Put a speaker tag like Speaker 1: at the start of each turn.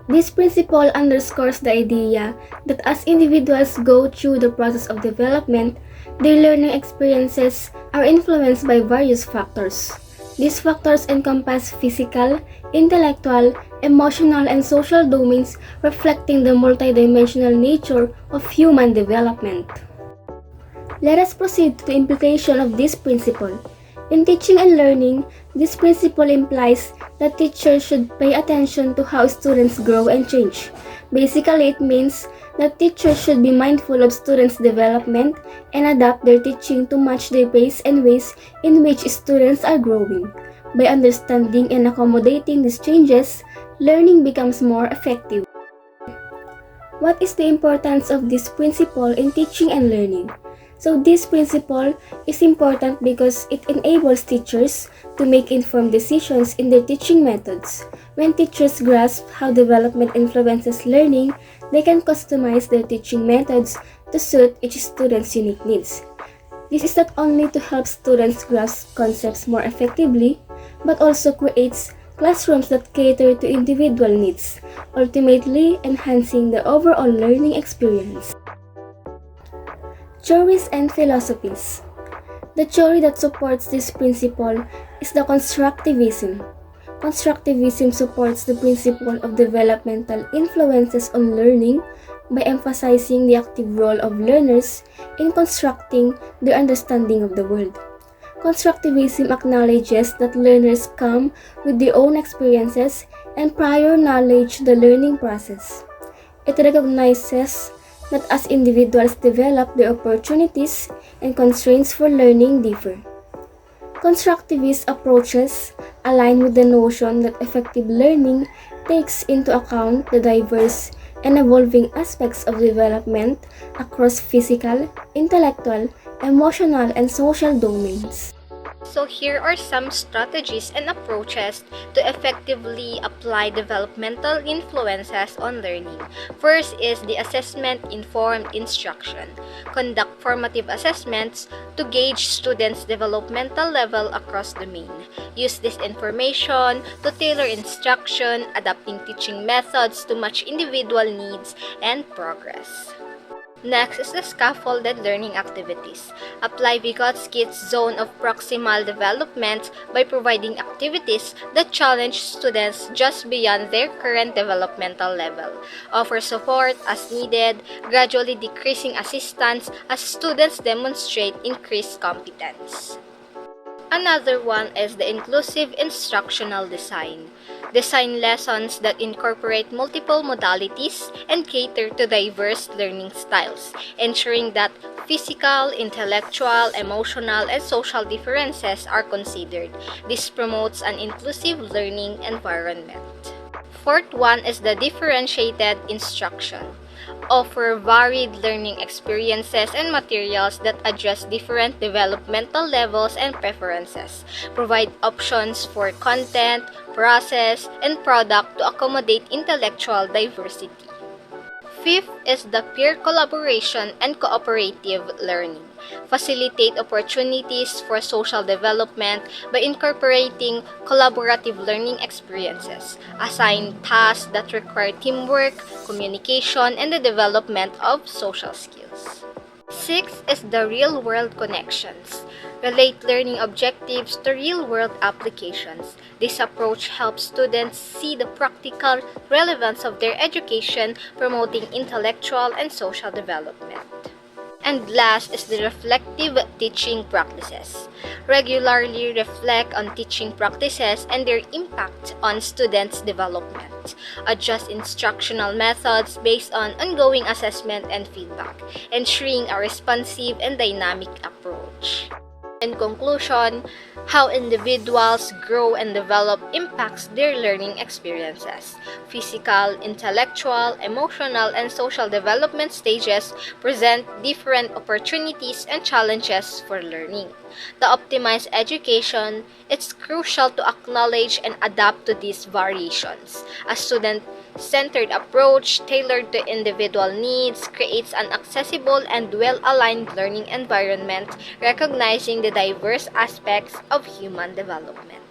Speaker 1: This principle underscores the idea that as individuals go through the process of development, their learning experiences are influenced by various factors. These factors encompass physical, intellectual, emotional, and social domains, reflecting the multidimensional nature of human development. Let us proceed to the implication of this principle. In teaching and learning, this principle implies that teachers should pay attention to how students grow and change. Basically, it means that teachers should be mindful of students' development and adapt their teaching to match their pace and ways in which students are growing. By understanding and accommodating these changes, learning becomes more effective. What is the importance of this principle in teaching and learning? So this principle is important because it enables teachers to make informed decisions in their teaching methods. When teachers grasp how development influences learning, they can customize their teaching methods to suit each student's unique needs. This is not only to help students grasp concepts more effectively, but also creates classrooms that cater to individual needs, ultimately enhancing the overall learning experience. Theories and philosophies. The theory that supports this principle is the constructivism. Constructivism supports the principle of developmental influences on learning by emphasizing the active role of learners in constructing their understanding of the world. Constructivism acknowledges that learners come with their own experiences and prior knowledge the learning process. It recognizes that as individuals develop, their opportunities and constraints for learning differ. Constructivist approaches align with the notion that effective learning takes into account the diverse and evolving aspects of development across physical, intellectual, emotional, and social domains.
Speaker 2: So here are some strategies and approaches to effectively apply developmental influences on learning. First is the assessment-informed instruction. Conduct formative assessments to gauge students' developmental level across domain. Use this information to tailor instruction, adapting teaching methods to match individual needs and progress. Next is the scaffolded learning activities. Apply Vygotski's zone of proximal development by providing activities that challenge students just beyond their current developmental level. Offer support as needed, gradually decreasing assistance as students demonstrate increased competence. Another one is the inclusive instructional design. Design lessons that incorporate multiple modalities and cater to diverse learning styles, ensuring that physical, intellectual, emotional, and social differences are considered. This promotes an inclusive learning environment. Fourth one is the differentiated instruction. Offer varied learning experiences and materials that address different developmental levels and preferences. Provide options for content, process, and product to accommodate intellectual diversity. Fifth is the peer collaboration and cooperative learning. Facilitate opportunities for social development by incorporating collaborative learning experiences. Assign tasks that require teamwork, communication, and the development of social skills. Sixth is the real-world connections. Relate learning objectives to real-world applications. This approach helps students see the practical relevance of their education, promoting intellectual and social development. And last is the reflective teaching practices. Regularly reflect on teaching practices and their impact on students' development. Adjust instructional methods based on ongoing assessment and feedback, ensuring a responsive and dynamic approach. In conclusion, how individuals grow and develop impacts their learning experiences. Physical, intellectual, emotional, and social development stages present different opportunities and challenges for learning. To optimize education, it's crucial to acknowledge and adapt to these variations. A student-centered approach tailored to individual needs creates an accessible and well-aligned learning environment, recognizing the diverse aspects of human development.